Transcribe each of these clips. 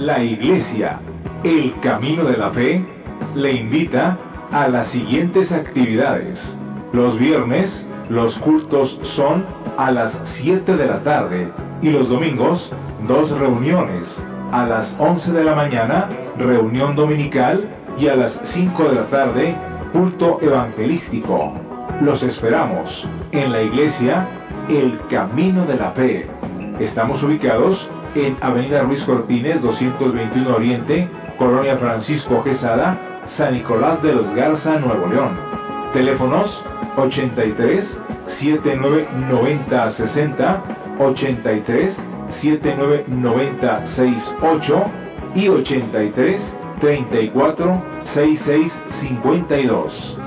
La Iglesia, el Camino de la Fe, le invita a las siguientes actividades. Los viernes, los cultos son a las 7 de la tarde y los domingos, 2 reuniones. A las 11 de la mañana, reunión dominical, y a las 5 de la tarde, culto evangelístico. Los esperamos en la iglesia El Camino de la Fe. Estamos ubicados en Avenida Ruiz Cortines, 221 Oriente, Colonia Francisco Quesada, San Nicolás de los Garza, Nuevo León. Teléfonos 83 79 90 60, 83 79 90 68 y 83 34 66 52.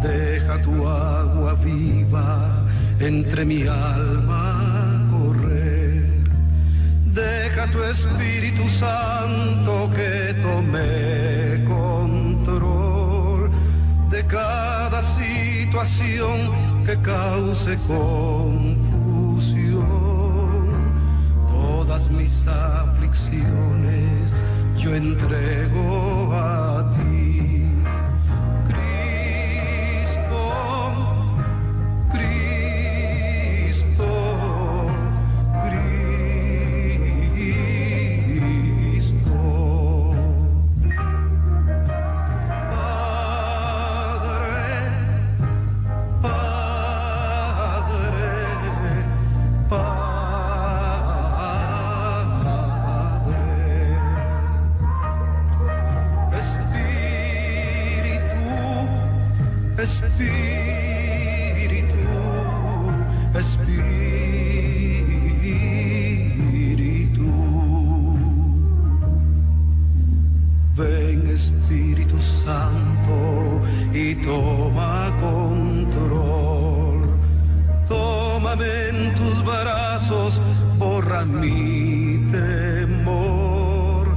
Deja tu agua viva entre mi alma correr. Deja tu Espíritu Santo que tome control de cada situación que cause confusión. Todas mis aflicciones yo entrego a ti. Espíritu, ven Espíritu Santo y toma control. Tómame en tus brazos, borra mi temor,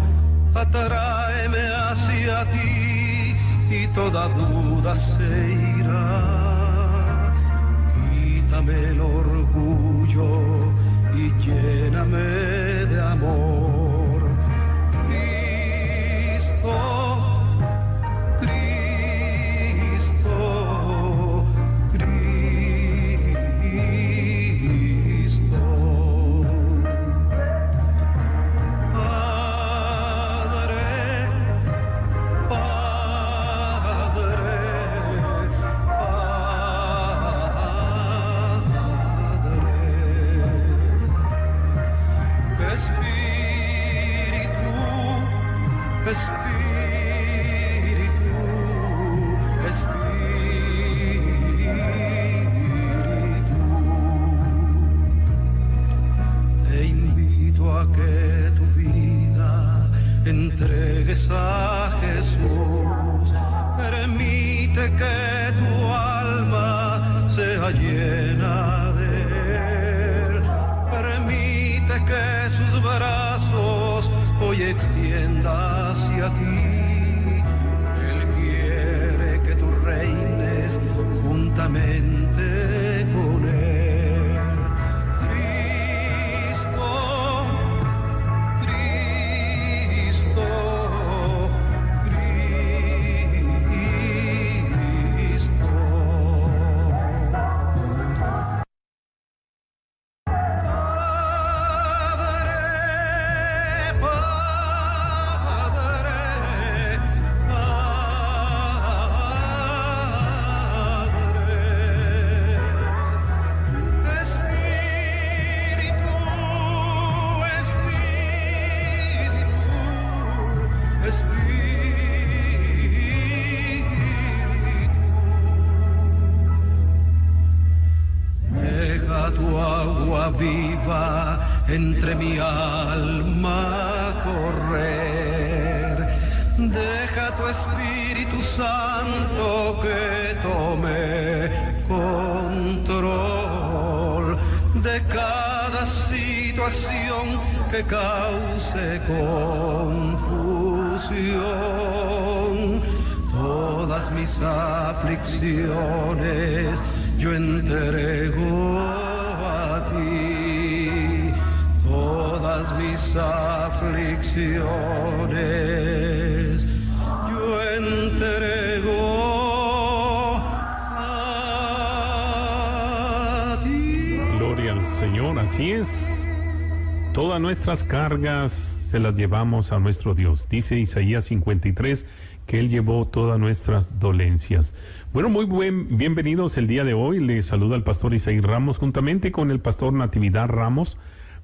atráeme hacia ti y toda duda se irá. Quítame el orgullo y lléname de amor. Cristo, Cristo, Cristo. Padre, Padre, Espíritu, Espíritu, te invito a que tu vida entregues a Jesús. Permite que tu alma sea llena de Él. Permite que sus brazos hoy extienda hacia ti. Él quiere que tú reines juntamente con Él. Cristo, Cristo, Cristo. Padre, Padre. agua viva entre mi alma correr. Deja tu Espíritu Santo que tome control de cada situación que cause confusión. Todas mis aflicciones yo entrego a ti. Todas mis aflicciones yo entrego a ti. Gloria al Señor, así es. Todas nuestras cargas se las llevamos a nuestro Dios. Dice Isaías 53 que Él llevó todas nuestras dolencias. Bueno, bienvenidos el día de hoy. Les saluda el pastor Isaí Ramos juntamente con el pastor Natividad Ramos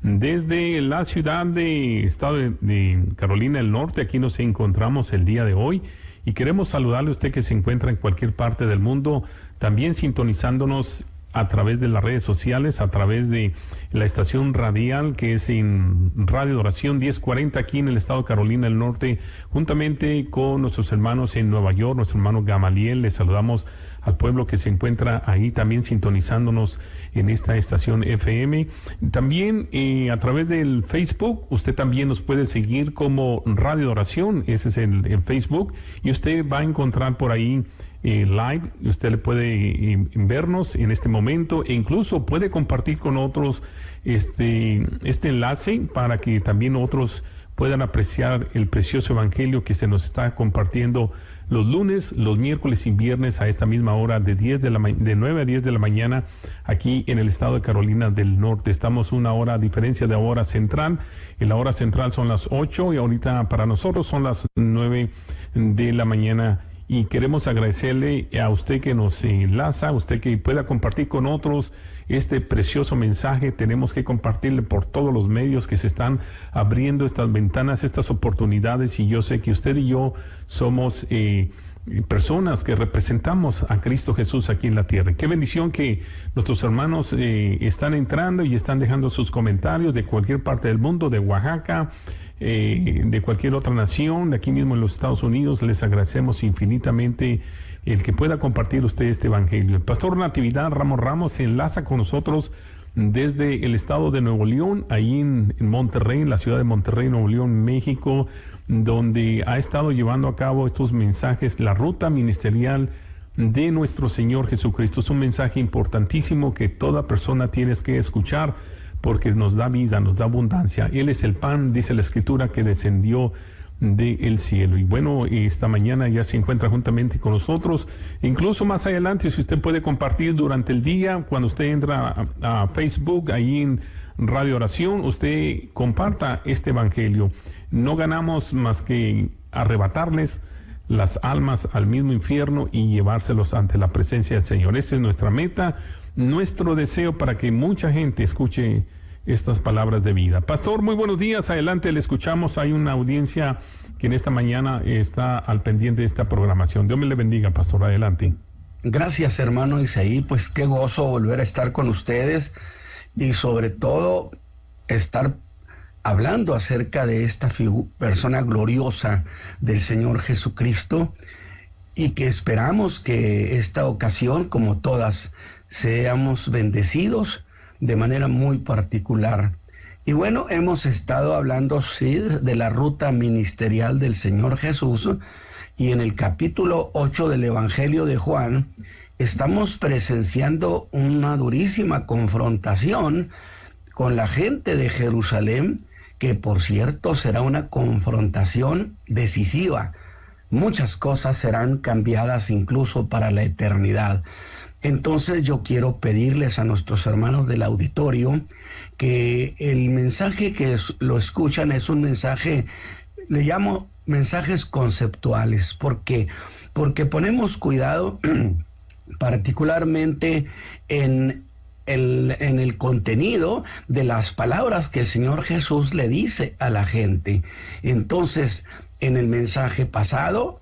desde la ciudad de estado de Carolina del Norte. Aquí nos encontramos el día de hoy y queremos saludarle a usted que se encuentra en cualquier parte del mundo, también sintonizándonos a través de las redes sociales, a través de la estación radial que es en Radio de Oración 1040 aquí en el estado de Carolina del Norte, juntamente con nuestros hermanos en Nueva York, nuestro hermano Gamaliel. Les saludamos al pueblo que se encuentra ahí también sintonizándonos en esta estación FM. También a través del Facebook, usted también nos puede seguir como Radio de Oración, ese es el Facebook, y usted va a encontrar por ahí live, usted le puede vernos en este momento e incluso puede compartir con otros este enlace para que también otros puedan apreciar el precioso evangelio que se nos está compartiendo los lunes, los miércoles y viernes a esta misma hora de 9 a 10 de la mañana aquí en el estado de Carolina del Norte. Estamos una hora a diferencia de la hora central. En la hora central son las 8 y ahorita para nosotros son las 9 de la mañana. Y queremos agradecerle a usted que nos enlaza, a usted que pueda compartir con otros este precioso mensaje. Tenemos que compartirle por todos los medios que se están abriendo estas ventanas, estas oportunidades. Y yo sé que usted y yo somos personas que representamos a Cristo Jesús aquí en la tierra. Qué bendición que nuestros hermanos están entrando y están dejando sus comentarios de cualquier parte del mundo, de Oaxaca, de cualquier otra nación, de aquí mismo en los Estados Unidos. Les agradecemos infinitamente el que pueda compartir usted este evangelio. El pastor Natividad Ramos se enlaza con nosotros desde el estado de Nuevo León, ahí en Monterrey, en la ciudad de Monterrey, Nuevo León, México, donde ha estado llevando a cabo estos mensajes, la ruta ministerial de nuestro Señor Jesucristo. Es un mensaje importantísimo que toda persona tiene que escuchar, porque nos da vida, nos da abundancia. Él es el pan, dice la Escritura, que descendió del cielo. Y bueno, esta mañana ya se encuentra juntamente con nosotros. Incluso más adelante, si usted puede compartir durante el día, cuando usted entra a Facebook, ahí en Radio Oración, usted comparta este evangelio. No ganamos más que arrebatarles las almas al mismo infierno y llevárselos ante la presencia del Señor. Esa es nuestra meta, nuestro deseo para que mucha gente escuche estas palabras de vida. Pastor, muy buenos días, adelante, le escuchamos. Hay una audiencia que en esta mañana está al pendiente de esta programación. Dios me le bendiga, pastor, adelante. Gracias, hermano Isaí, pues qué gozo volver a estar con ustedes y sobre todo estar hablando acerca de esta persona gloriosa del Señor Jesucristo, y que esperamos que esta ocasión, como todas, seamos bendecidos de manera muy particular. Y bueno, hemos estado hablando, sí, de la ruta ministerial del Señor Jesús, y en el capítulo 8 del Evangelio de Juan estamos presenciando una durísima confrontación con la gente de Jerusalén, que por cierto será una confrontación decisiva. Muchas cosas serán cambiadas incluso para la eternidad. Entonces yo quiero pedirles a nuestros hermanos del auditorio que el mensaje que lo escuchan es un mensaje, le llamo mensajes conceptuales. ¿Por qué? Porque ponemos cuidado particularmente en el contenido de las palabras que el Señor Jesús le dice a la gente. Entonces, en el mensaje pasado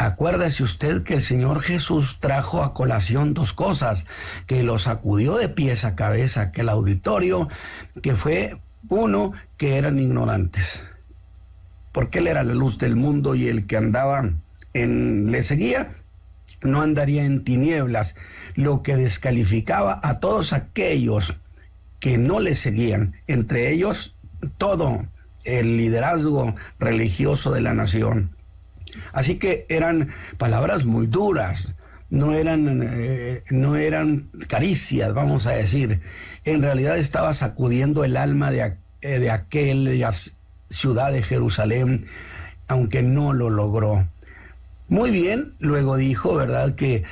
Acuérdese usted que el Señor Jesús trajo a colación dos cosas, que lo sacudió de pies a cabeza aquel auditorio, que fue, uno, que eran ignorantes, porque Él era la luz del mundo y el que andaba le seguía, no andaría en tinieblas, lo que descalificaba a todos aquellos que no le seguían, entre ellos todo el liderazgo religioso de la nación. Así que eran palabras muy duras, no eran caricias, vamos a decir. En realidad estaba sacudiendo el alma de aquella ciudad de Jerusalén, aunque no lo logró. Muy bien, luego dijo, ¿verdad?, que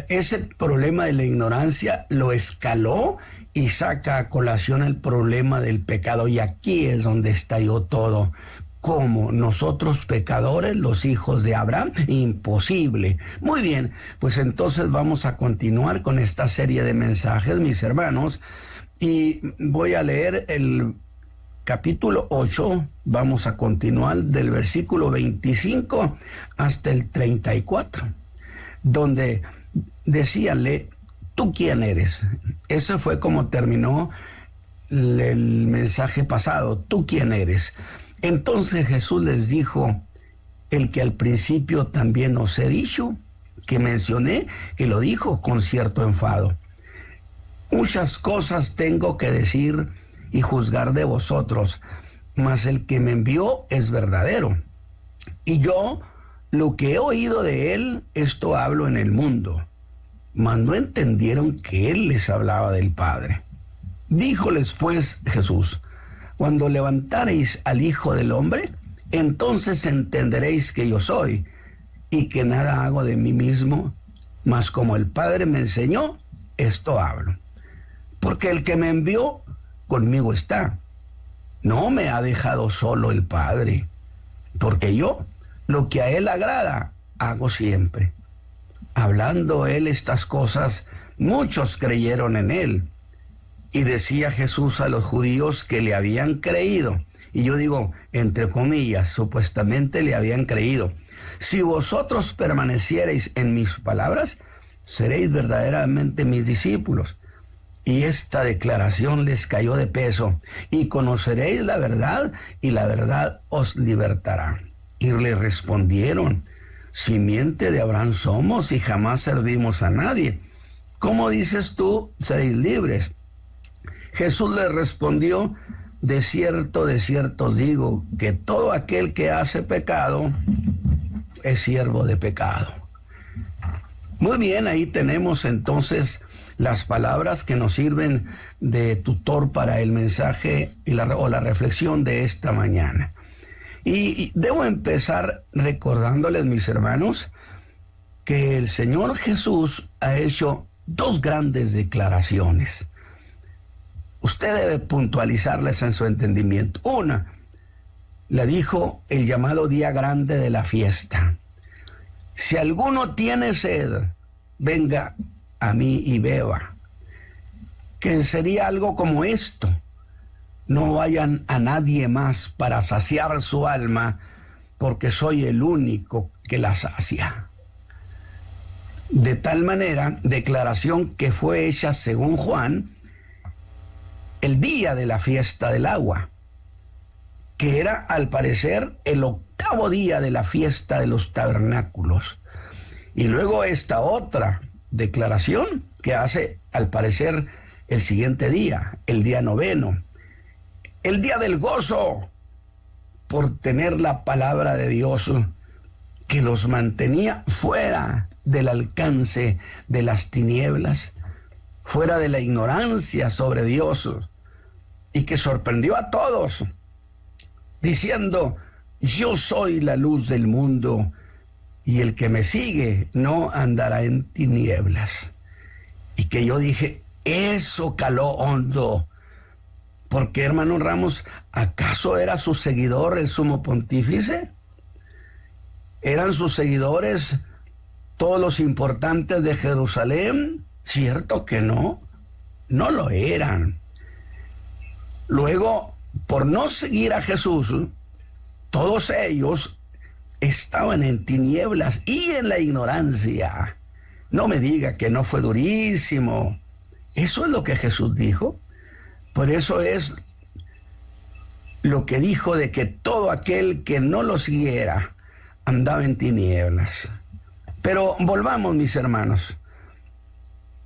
ese problema de la ignorancia lo escaló y saca a colación el problema del pecado. Y aquí es donde estalló todo. Como nosotros pecadores, los hijos de Abraham, imposible. Muy bien, pues entonces vamos a continuar con esta serie de mensajes, mis hermanos, y voy a leer el capítulo 8, vamos a continuar del versículo 25 hasta el 34, donde decíanle, ¿tú quién eres? Eso fue como terminó el mensaje pasado, ¿tú quién eres? Entonces Jesús les dijo, el que al principio también os he dicho, que mencioné, que lo dijo con cierto enfado. Muchas cosas tengo que decir y juzgar de vosotros, mas el que me envió es verdadero. Y yo, lo que he oído de él, esto hablo en el mundo. Mas no entendieron que él les hablaba del Padre. Díjoles pues Jesús, cuando levantareis al Hijo del Hombre, entonces entenderéis que yo soy, y que nada hago de mí mismo, mas como el Padre me enseñó, esto hablo. Porque el que me envió, conmigo está. No me ha dejado solo el Padre, porque yo, lo que a él agrada, hago siempre. Hablando él estas cosas, muchos creyeron en él. Y decía Jesús a los judíos que le habían creído, y yo digo, entre comillas, supuestamente le habían creído, si vosotros permaneciereis en mis palabras, seréis verdaderamente mis discípulos. Y esta declaración les cayó de peso, y conoceréis la verdad, y la verdad os libertará. Y le respondieron, simiente de Abraham somos, y jamás servimos a nadie. ¿Cómo dices tú, seréis libres? Jesús le respondió, de cierto os digo, que todo aquel que hace pecado es siervo de pecado. Muy bien, ahí tenemos entonces las palabras que nos sirven de tutor para el mensaje o la reflexión de esta mañana. Y debo empezar recordándoles, mis hermanos, que el Señor Jesús ha hecho dos grandes declaraciones. Usted debe puntualizarles en su entendimiento. Una, le dijo el llamado día grande de la fiesta. Si alguno tiene sed, venga a mí y beba. Que sería algo como esto. No vayan a nadie más para saciar su alma, porque soy el único que la sacia. De tal manera, declaración que fue hecha según Juan, el día de la fiesta del agua, que era al parecer el 8º día de la fiesta de los tabernáculos. Y luego esta otra declaración que hace al parecer el siguiente día, el día 9º, el día del gozo, por tener la palabra de Dios que los mantenía fuera del alcance de las tinieblas, fuera de la ignorancia sobre Dios, y que sorprendió a todos, diciendo, yo soy la luz del mundo, y el que me sigue no andará en tinieblas. Y que yo dije, eso caló hondo, porque hermano Ramos, ¿acaso era su seguidor el sumo pontífice? ¿Eran sus seguidores todos los importantes de Jerusalén? Cierto que no, no lo eran. Luego, por no seguir a Jesús, todos ellos estaban en tinieblas y en la ignorancia. No me diga que no fue durísimo. Eso es lo que Jesús dijo. Por eso es lo que dijo de que todo aquel que no lo siguiera andaba en tinieblas. Pero volvamos, mis hermanos.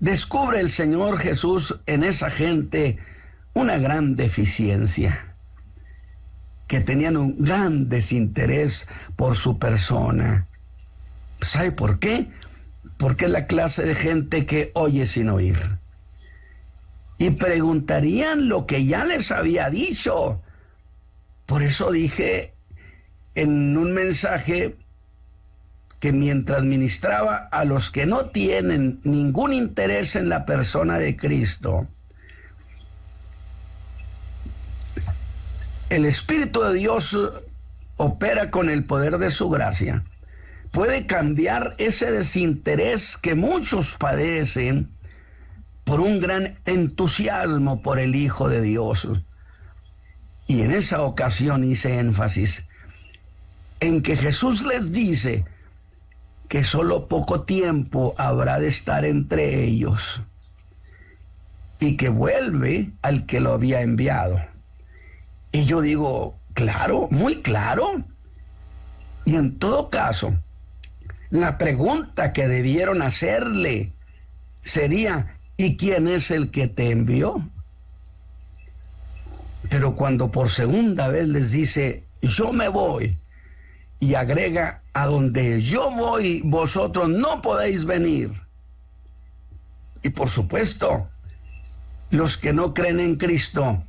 Descubre el Señor Jesús en esa gente una gran deficiencia, que tenían un gran desinterés por su persona. ¿Sabe por qué? Porque es la clase de gente que oye sin oír. Y preguntarían lo que ya les había dicho. Por eso dije en un mensaje que mientras ministraba a los que no tienen ningún interés en la persona de Cristo, el Espíritu de Dios opera con el poder de su gracia. Puede cambiar ese desinterés que muchos padecen por un gran entusiasmo por el Hijo de Dios. Y en esa ocasión hice énfasis en que Jesús les dice que solo poco tiempo habrá de estar entre ellos y que vuelve al que lo había enviado. Y yo digo, claro, muy claro. Y en todo caso, la pregunta que debieron hacerle sería, ¿y quién es el que te envió? Pero cuando por segunda vez les dice, yo me voy, y agrega, a donde yo voy, vosotros no podéis venir. Y por supuesto, los que no creen en Cristo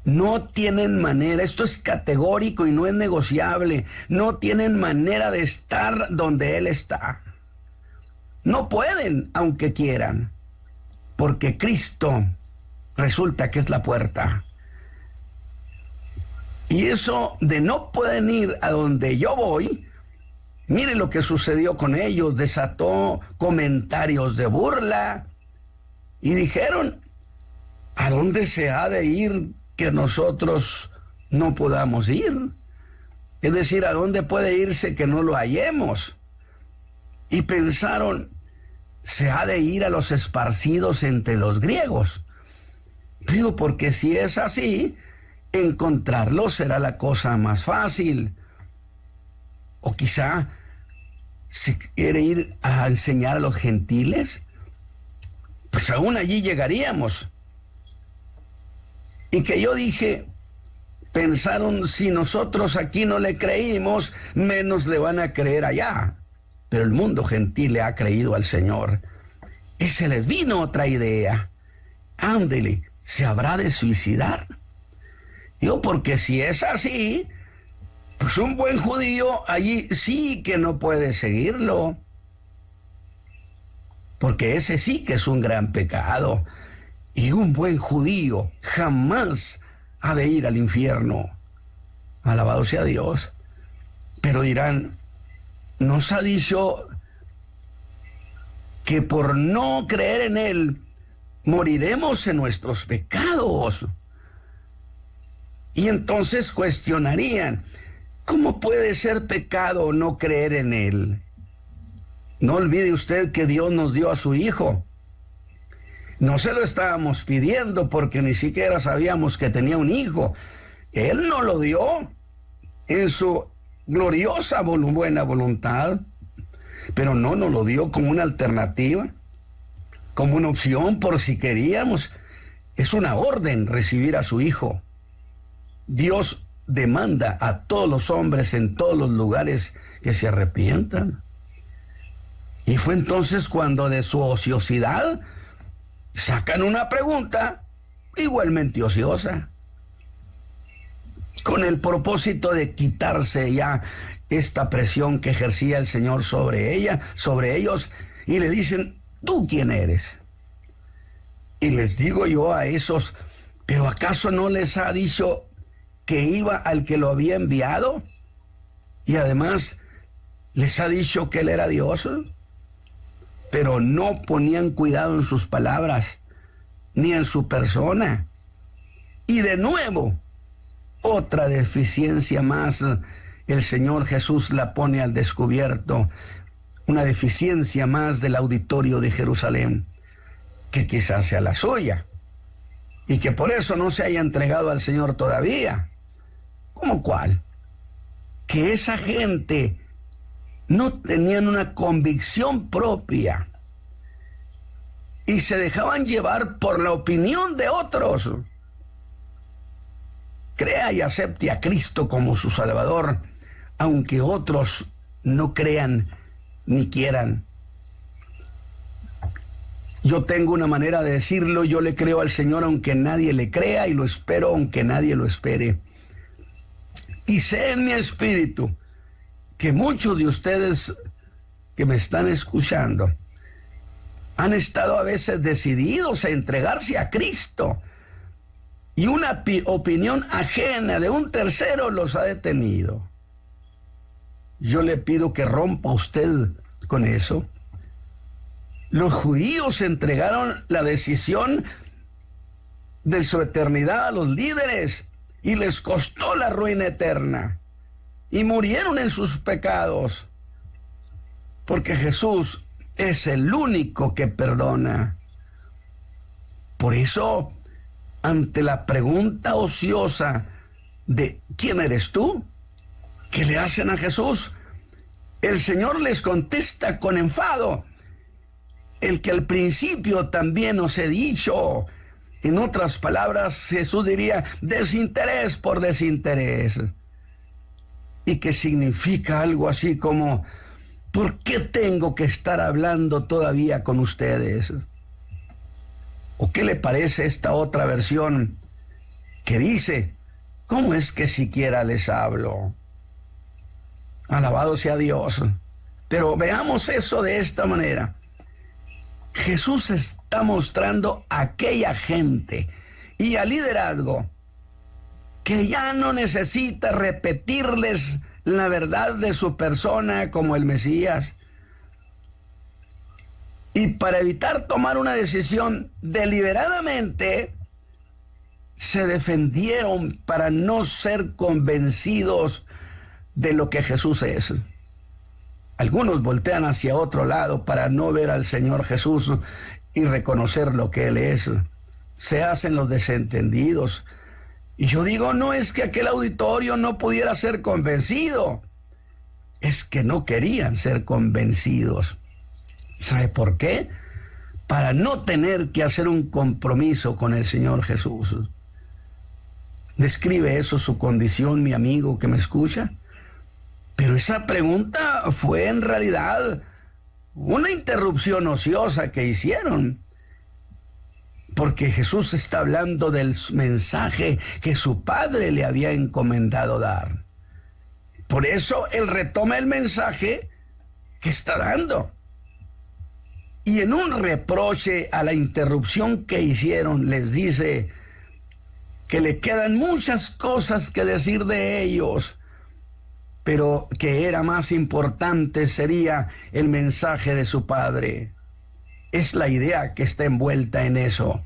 no tienen manera, esto es categórico y no es negociable, no tienen manera de estar donde Él está. No pueden, aunque quieran, porque Cristo resulta que es la puerta. Y eso de no pueden ir a donde yo voy, mire lo que sucedió con ellos, desató comentarios de burla y dijeron, ¿a dónde se ha de ir que nosotros no podamos ir? Es decir, ¿a dónde puede irse que no lo hallemos? Y pensaron, se ha de ir a los esparcidos entre los griegos. Digo, porque si es así, encontrarlo será la cosa más fácil. O quizá si quiere ir a enseñar a los gentiles, pues aún allí llegaríamos. Y que yo dije, pensaron, si nosotros aquí no le creímos, menos le van a creer allá. Pero el mundo gentil le ha creído al Señor. Y se les vino otra idea. Ándele, ¿se habrá de suicidar? Yo, porque si es así, pues un buen judío allí sí que no puede seguirlo. Porque ese sí que es un gran pecado. Y un buen judío jamás ha de ir al infierno. Alabado sea Dios. Pero dirán, nos ha dicho que por no creer en Él, moriremos en nuestros pecados. Y entonces cuestionarían, ¿cómo puede ser pecado no creer en Él? No olvide usted que Dios nos dio a su Hijo. No se lo estábamos pidiendo porque ni siquiera sabíamos que tenía un hijo. Él nos lo dio en su gloriosa buena voluntad, pero no nos lo dio como una alternativa, como una opción por si queríamos. Es una orden recibir a su Hijo. Dios demanda a todos los hombres en todos los lugares que se arrepientan. Y fue entonces cuando de su ociosidad sacan una pregunta igualmente ociosa, con el propósito de quitarse ya esta presión que ejercía el Señor sobre ellos, y le dicen, ¿tú quién eres? Y les digo yo a esos, ¿pero acaso no les ha dicho que iba al que lo había enviado? Y además les ha dicho que Él era Dios. Pero no ponían cuidado en sus palabras, ni en su persona. Y de nuevo, otra deficiencia más el Señor Jesús la pone al descubierto, una deficiencia más del auditorio de Jerusalén, que quizás sea la suya, y que por eso no se haya entregado al Señor todavía. ¿Cómo cuál? Que esa gente no tenían una convicción propia y se dejaban llevar por la opinión de otros. Crea y acepte a Cristo como su Salvador, aunque otros no crean ni quieran. Yo tengo una manera de decirlo: yo le creo al Señor aunque nadie le crea, y lo espero aunque nadie lo espere. Y sé en mi espíritu que muchos de ustedes que me están escuchando han estado a veces decididos a entregarse a Cristo, y una opinión ajena de un tercero los ha detenido. Yo le pido que rompa usted con eso. Los judíos entregaron la decisión de su eternidad a los líderes y les costó la ruina eterna, y murieron en sus pecados, porque Jesús es el único que perdona. Por eso, ante la pregunta ociosa de ¿quién eres tú?, que le hacen a Jesús, el Señor les contesta con enfado: el que al principio también os he dicho. En otras palabras, Jesús diría desinterés por desinterés, y que significa algo así como: ¿por qué tengo que estar hablando todavía con ustedes? ¿O qué le parece esta otra versión que dice: ¿cómo es que siquiera les hablo? Alabado sea Dios. Pero veamos eso de esta manera. Jesús está mostrando a aquella gente y al liderazgo que ya no necesita repetirles la verdad de su persona como el Mesías. Y para evitar tomar una decisión deliberadamente, se defendieron para no ser convencidos de lo que Jesús es. Algunos voltean hacia otro lado para no ver al Señor Jesús y reconocer lo que Él es. Se hacen los desentendidos. Y yo digo, no es que aquel auditorio no pudiera ser convencido, es que no querían ser convencidos. ¿Sabe por qué? Para no tener que hacer un compromiso con el Señor Jesús. ¿Describe eso su condición, mi amigo que me escucha? Pero esa pregunta fue en realidad una interrupción ociosa que hicieron, porque Jesús está hablando del mensaje que su Padre le había encomendado dar. Por eso Él retoma el mensaje que está dando. Y en un reproche a la interrupción que hicieron, les dice que le quedan muchas cosas que decir de ellos, pero que era más importante sería el mensaje de su Padre. Es la idea que está envuelta en eso.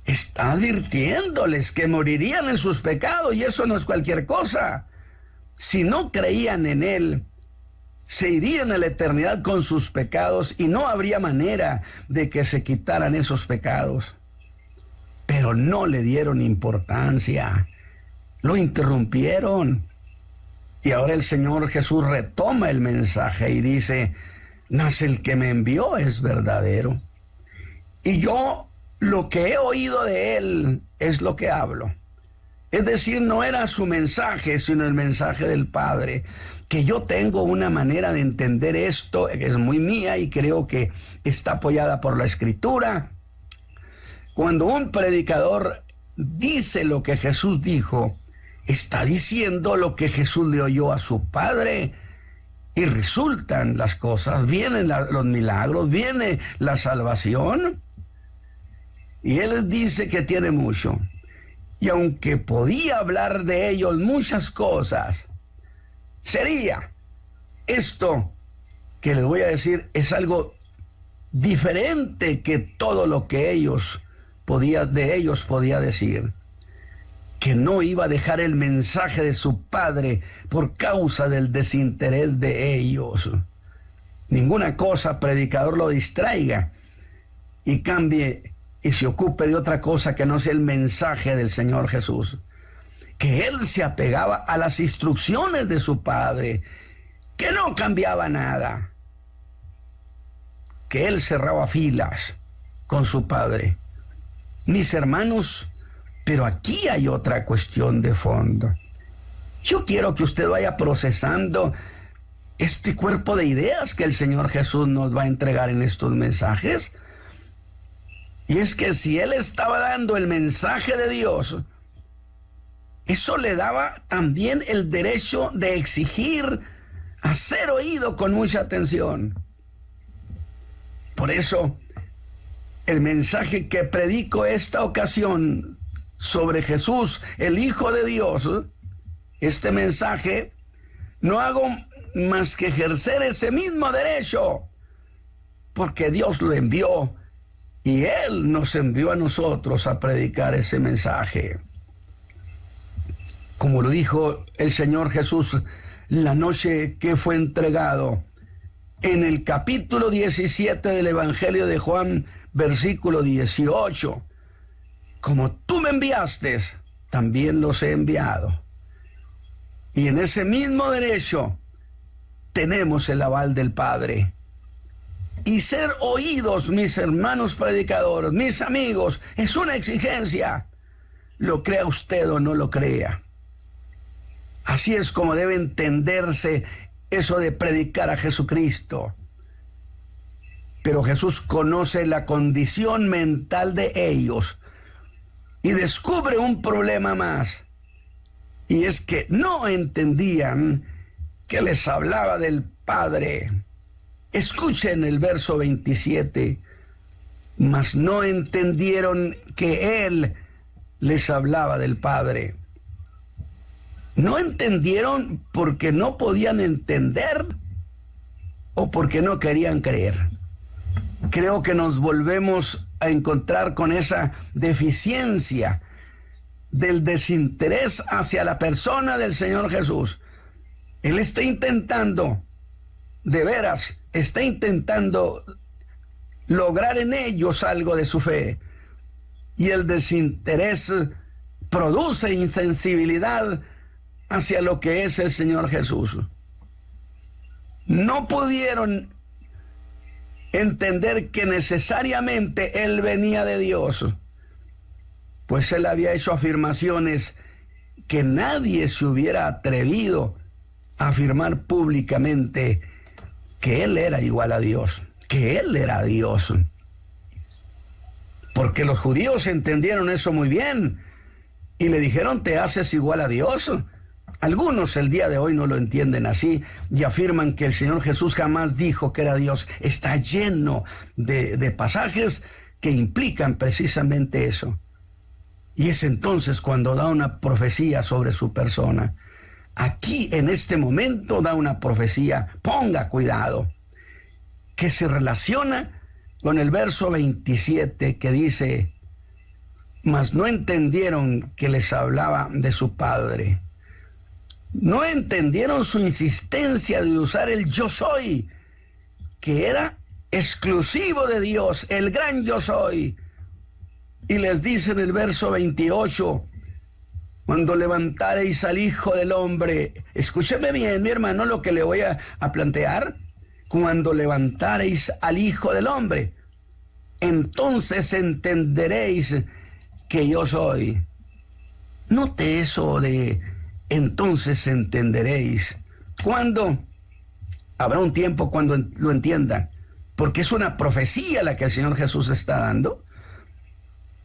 Está advirtiéndoles que morirían en sus pecados, y eso no es cualquier cosa. Si no creían en Él, se irían a la eternidad con sus pecados y no habría manera de que se quitaran esos pecados. Pero no le dieron importancia, lo interrumpieron. Y ahora el Señor Jesús retoma el mensaje y dice: mas el que me envió es verdadero, y yo lo que he oído de Él es lo que hablo. Es decir, no era su mensaje, sino el mensaje del Padre. Que yo tengo una manera de entender esto, que es muy mía y creo que está apoyada por la Escritura. Cuando un predicador dice lo que Jesús dijo, está diciendo lo que Jesús le oyó a su Padre, y resultan las cosas, vienen los milagros, viene la salvación. Y Él dice que tiene mucho. Y aunque podía hablar de ellos muchas cosas, sería esto que les voy a decir, es algo diferente que todo lo que de ellos podía decir. que no iba a dejar el mensaje de su padre por causa del desinterés de ellos. Ninguna cosa, predicador, lo distraiga y cambie y se ocupe de otra cosa que no sea el mensaje del Señor Jesús. Que él se apegaba a las instrucciones de su padre, que no cambiaba nada, que él cerraba filas con su padre. Mis hermanos, pero aquí hay otra cuestión de fondo. Yo quiero que usted vaya procesando este cuerpo de ideas que el Señor Jesús nos va a entregar en estos mensajes. Y es que si él estaba dando el mensaje de Dios, eso le daba también el derecho de exigir a ser oído con mucha atención. Por eso, el mensaje que predico esta ocasión sobre Jesús, el Hijo de Dios, este mensaje, no hago más que ejercer ese mismo derecho, porque Dios lo envió y Él nos envió a nosotros a predicar ese mensaje. Como lo dijo el Señor Jesús la noche que fue entregado, en el capítulo 17 del Evangelio de Juan, versículo 18, como tú me enviaste, también los he enviado. Y en ese mismo derecho tenemos el aval del Padre. Y ser oídos, mis hermanos predicadores, mis amigos, es una exigencia. Lo crea usted o no lo crea. Así es como debe entenderse eso de predicar a Jesucristo. Pero Jesús conoce la condición mental de ellos y descubre un problema más. Y es que no entendían que les hablaba del Padre. Escuchen el verso 27. Mas no entendieron que Él les hablaba del Padre. No entendieron porque no podían entender o porque no querían creer. Creo que nos volvemos a encontrar con esa deficiencia del desinterés hacia la persona del Señor Jesús. Él está intentando, de veras, está intentando lograr en ellos algo de su fe. Y el desinterés produce insensibilidad hacia lo que es el Señor Jesús. No pudieron entender que necesariamente Él venía de Dios, pues Él había hecho afirmaciones que nadie se hubiera atrevido a afirmar públicamente, que Él era igual a Dios, que Él era Dios. Porque los judíos entendieron eso muy bien y le dijeron, te haces igual a Dios. Algunos el día de hoy no lo entienden así y afirman que el Señor Jesús jamás dijo que era Dios. Está lleno de pasajes que implican precisamente eso. Y es entonces cuando da una profecía sobre su persona. Aquí, en este momento, da una profecía, ponga cuidado, que se relaciona con el verso 27 que dice, mas no entendieron que les hablaba de su Padre. No entendieron su insistencia de usar el yo soy, que era exclusivo de Dios, el gran yo soy. Y les dice en el verso 28, cuando levantareis al Hijo del Hombre, escúcheme bien, mi hermano, lo que le voy a plantear, cuando levantareis al Hijo del Hombre, entonces entenderéis que yo soy. Note eso de entonces entenderéis. ¿Cuándo? Habrá un tiempo cuando lo entiendan, porque es una profecía la que el Señor Jesús está dando.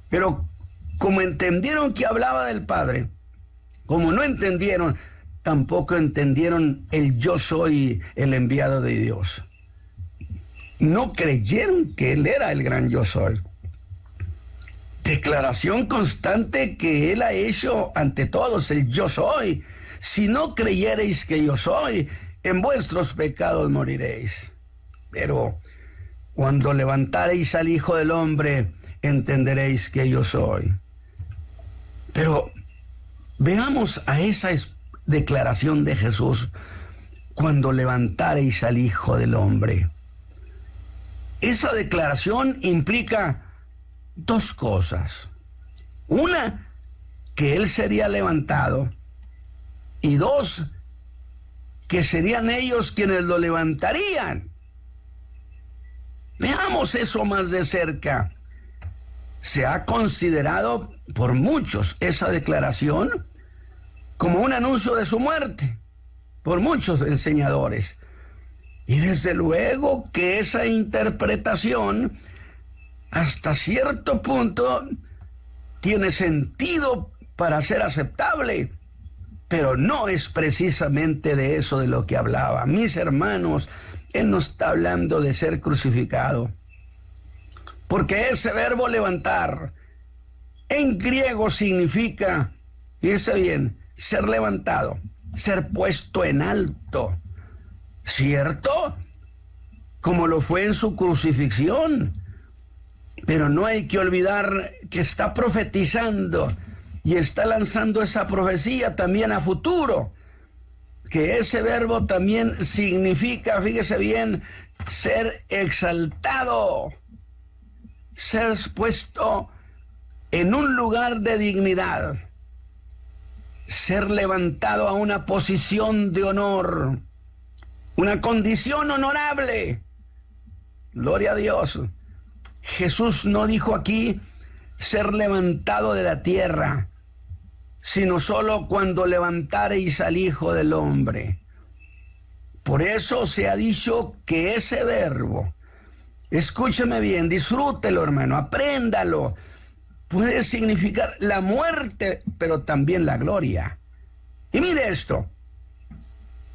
Pero como entendieron que hablaba del Padre, como no entendieron, tampoco entendieron el yo soy el enviado de Dios. No creyeron que Él era el gran yo soy. Declaración constante que Él ha hecho ante todos, el yo soy. Si no creyereis que yo soy, en vuestros pecados moriréis. Pero cuando levantareis al Hijo del Hombre, entenderéis que yo soy. Pero Veamos a esa declaración de Jesús cuando levantareis al Hijo del Hombre. Esa declaración implica dos cosas. Una, que Él sería levantado. Y dos, que serían ellos quienes lo levantarían. Veamos eso más de cerca. Se ha considerado por muchos esa declaración como un anuncio de su muerte, por muchos enseñadores. Y desde luego que esa interpretación, hasta cierto punto, tiene sentido para ser aceptable, pero no es precisamente de eso de lo que hablaba. Mis hermanos, Él no está hablando de ser crucificado, porque ese verbo levantar en griego significa, fíjese bien, ser levantado, ser puesto en alto, ¿cierto? Como lo fue en su crucifixión. Pero no hay que olvidar que está profetizando y está lanzando esa profecía también a futuro, que ese verbo también significa, fíjese bien, ser exaltado, ser puesto en un lugar de dignidad, ser levantado a una posición de honor, una condición honorable. Gloria a Dios. Jesús no dijo aquí ser levantado de la tierra, sino solo cuando levantareis al Hijo del Hombre. Por eso se ha dicho que ese verbo, escúcheme bien, disfrútelo, hermano, apréndalo, puede significar la muerte, pero también la gloria. Y mire esto,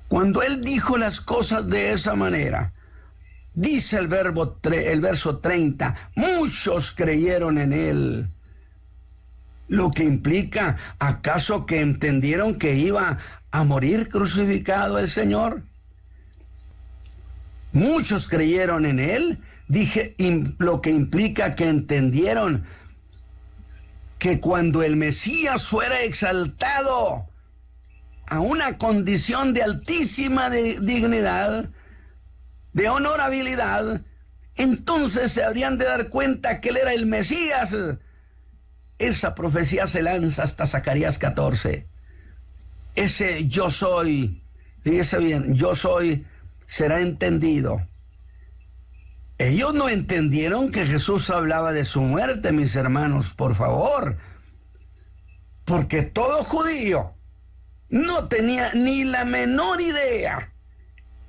cuando Él dijo las cosas de esa manera, dice el verso 30, muchos creyeron en Él. Lo que implica, ¿acaso que entendieron que iba a morir crucificado el Señor? Muchos creyeron en Él. Dije, lo que implica que entendieron que cuando el Mesías fuera exaltado a una condición de altísima dignidad, de honorabilidad, entonces se habrían de dar cuenta que Él era el Mesías. Esa profecía se lanza hasta Zacarías 14. Ese yo soy, fíjese bien, yo soy, será entendido. Ellos no entendieron que Jesús hablaba de su muerte, mis hermanos, por favor. Porque todo judío no tenía ni la menor idea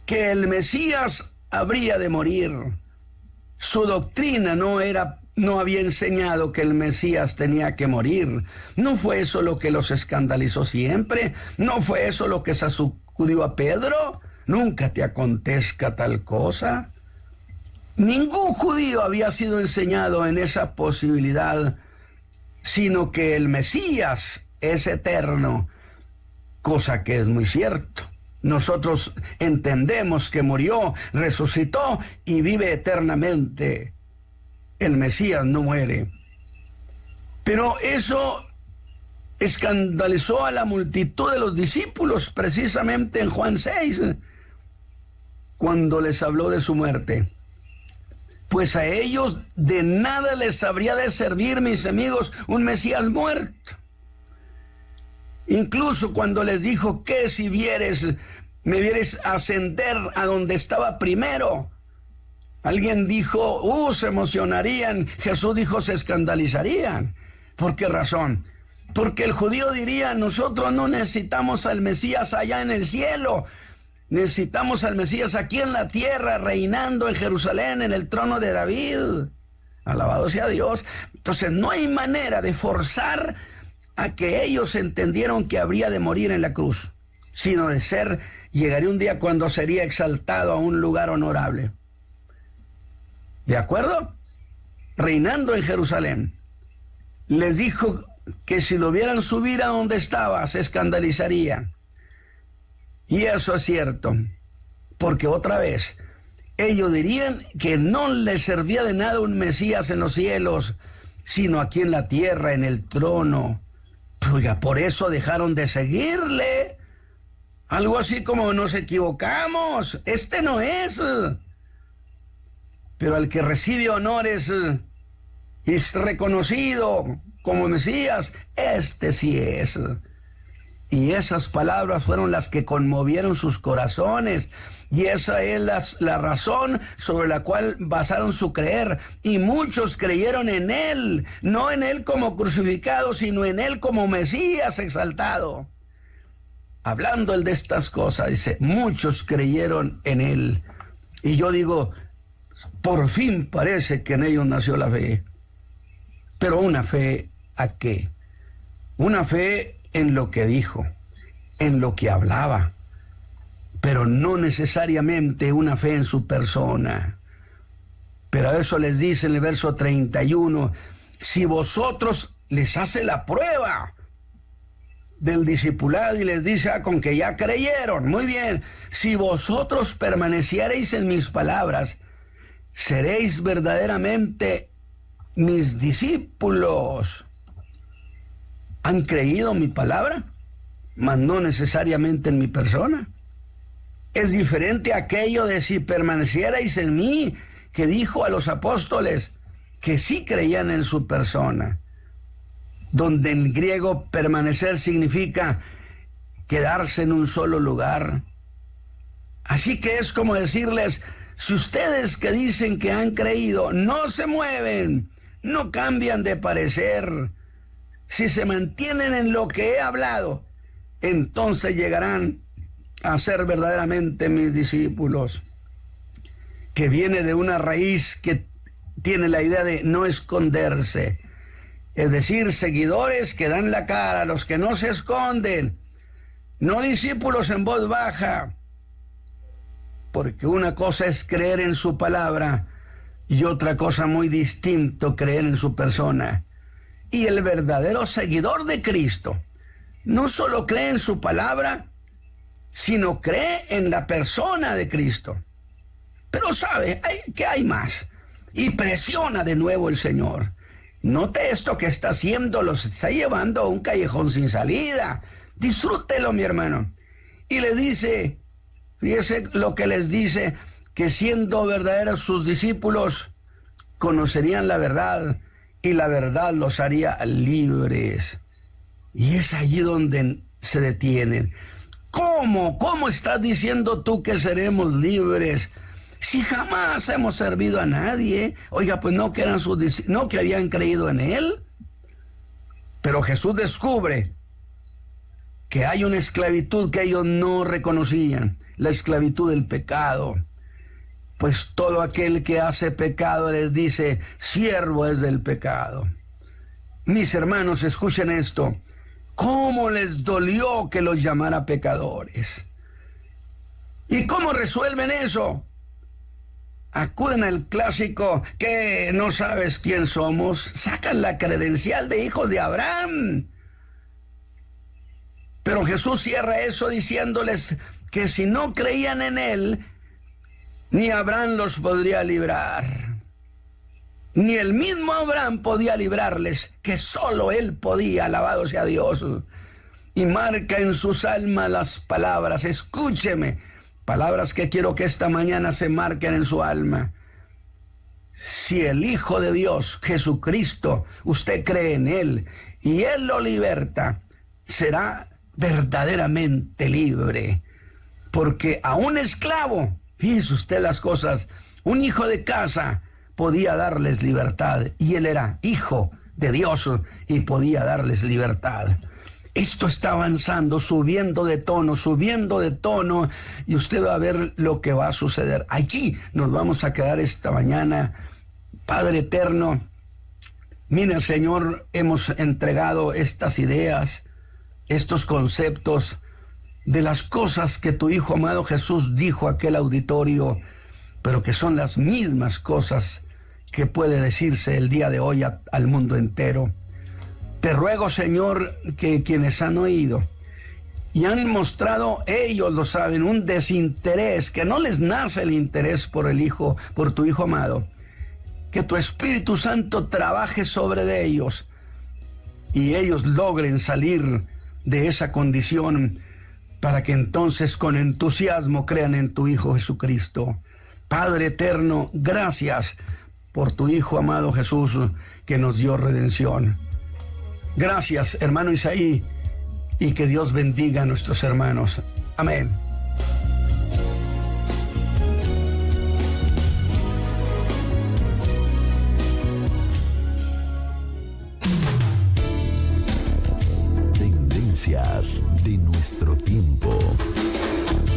que el Mesías habría de morir. Su doctrina no había enseñado que el Mesías tenía que morir. No fue eso lo que los escandalizó siempre. No fue eso lo que sacudió a Pedro. Nunca te acontezca tal cosa. Ningún judío había sido enseñado en esa posibilidad, sino que el Mesías es eterno, cosa que es muy cierto. Nosotros entendemos que murió, resucitó y vive eternamente. El Mesías no muere. Pero eso escandalizó a la multitud de los discípulos, precisamente en Juan 6, cuando les habló de su muerte. Pues a ellos de nada les habría de servir, mis amigos, un Mesías muerto. Incluso cuando les dijo que si me vieres ascender a donde estaba primero. Alguien dijo, se emocionarían. Jesús dijo, se escandalizarían. ¿Por qué razón? Porque el judío diría, nosotros no necesitamos al Mesías allá en el cielo. Necesitamos al Mesías aquí en la tierra, reinando en Jerusalén, en el trono de David. Alabado sea Dios. Entonces no hay manera de forzar a que ellos entendieron que habría de morir en la cruz, sino de llegaría un día cuando sería exaltado a un lugar honorable. ¿De acuerdo? Reinando en Jerusalén. Les dijo que si lo vieran subir a donde estaba, se escandalizarían. Y eso es cierto, porque otra vez, ellos dirían que no les servía de nada un Mesías en los cielos, sino aquí en la tierra, en el trono, Oiga, por eso dejaron de seguirle. Algo así como nos equivocamos, este no es. Pero al que recibe honores y es reconocido como Mesías, este sí es. Y esas palabras fueron las que conmovieron sus corazones. Y esa es la razón sobre la cual basaron su creer. Y muchos creyeron en Él, no en Él como crucificado, sino en Él como Mesías exaltado. Hablando Él de estas cosas, dice, muchos creyeron en Él. Y yo digo, por fin parece que en ellos nació la fe. Pero una fe, ¿a qué? Una fe en lo que dijo, en lo que hablaba, pero no necesariamente una fe en su persona. Pero a eso les dice en el verso 31, si vosotros les hace la prueba del discipulado y les dice, con que ya creyeron, muy bien, si vosotros permaneciereis en mis palabras, seréis verdaderamente mis discípulos. ¿Han creído mi palabra? Mas no necesariamente en mi persona. Es diferente aquello de si permanecierais en mí, que dijo a los apóstoles que sí creían en su persona, donde en griego permanecer significa quedarse en un solo lugar. Así que es como decirles, si ustedes que dicen que han creído no se mueven, no cambian de parecer, si se mantienen en lo que he hablado, entonces llegarán a ser verdaderamente mis discípulos, que viene de una raíz que tiene la idea de no esconderse, es decir, seguidores que dan la cara, los que no se esconden, no discípulos en voz baja, porque una cosa es creer en su palabra y otra cosa muy distinto creer en su persona. Y el verdadero seguidor de Cristo no solo cree en su palabra, sino cree en la persona de Cristo. Pero sabe que hay más. Y presiona de nuevo el Señor. Note esto que está haciendo, los está llevando a un callejón sin salida. Disfrútelo, mi hermano. Y le dice, fíjese lo que les dice, que siendo verdaderos sus discípulos, conocerían la verdad, y la verdad los haría libres. Y es allí donde se detienen. ¿Cómo? ¿Cómo estás diciendo tú que seremos libres? Si jamás hemos servido a nadie. Oiga, pues no que eran sus discípulos, no que habían creído en Él. Pero Jesús descubre que hay una esclavitud que ellos no reconocían, la esclavitud del pecado. Pues todo aquel que hace pecado, les dice, siervo es del pecado. Mis hermanos, escuchen esto. ¿Cómo les dolió que los llamara pecadores? ¿Y cómo resuelven eso? Acuden al clásico, que no sabes quién somos. Sacan la credencial de hijos de Abraham. Pero Jesús cierra eso diciéndoles que si no creían en Él, ni Abraham los podría librar. Ni el mismo Abraham podía librarles, que solo Él podía, alabado sea Dios. Y marca en sus almas las palabras, escúcheme, palabras que quiero que esta mañana se marquen en su alma. Si el Hijo de Dios, Jesucristo, usted cree en Él y Él lo liberta, será verdaderamente libre. Porque a un esclavo, fíjese usted las cosas, un hijo de casa podía darles libertad, y él era hijo de Dios y podía darles libertad. Esto está avanzando, subiendo de tono, y usted va a ver lo que va a suceder. Allí nos vamos a quedar esta mañana. Padre eterno, mira, Señor, hemos entregado estas ideas, estos conceptos de las cosas que tu Hijo amado Jesús dijo a aquel auditorio, pero que son las mismas cosas que puede decirse el día de hoy al mundo entero. Te ruego, Señor, que quienes han oído y han mostrado, ellos lo saben, un desinterés, que no les nace el interés por el Hijo, por tu Hijo amado, que tu Espíritu Santo trabaje sobre de ellos y ellos logren salir de esa condición para que entonces con entusiasmo crean en tu Hijo Jesucristo. Padre eterno, gracias por tu Hijo amado Jesús que nos dio redención. Gracias, hermano Isaí, y que Dios bendiga a nuestros hermanos. Amén. Tendencias de nuestro tiempo.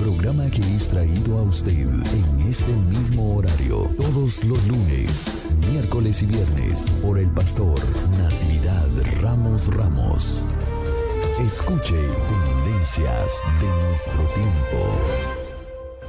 Programa que es traído a usted en este mismo horario todos los lunes, miércoles y viernes por el pastor Natividad Ramos. Escuche Tendencias de nuestro tiempo.